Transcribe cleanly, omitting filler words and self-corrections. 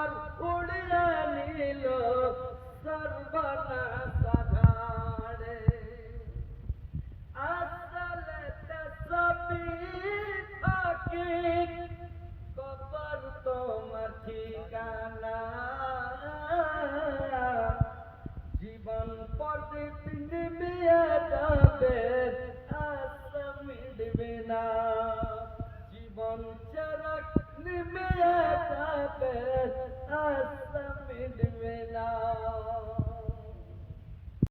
আমার উড়িয়ে নিল সর্বনাশ ঝাড়ে আসলে সবই ফাঁকি কবর তোমার ঠিকানা জীবন প্রদীপ নিভিয়ে যাবে আশা মিটবে না জীবন চরক নিভিয়ে যাবে আশা মিটবে না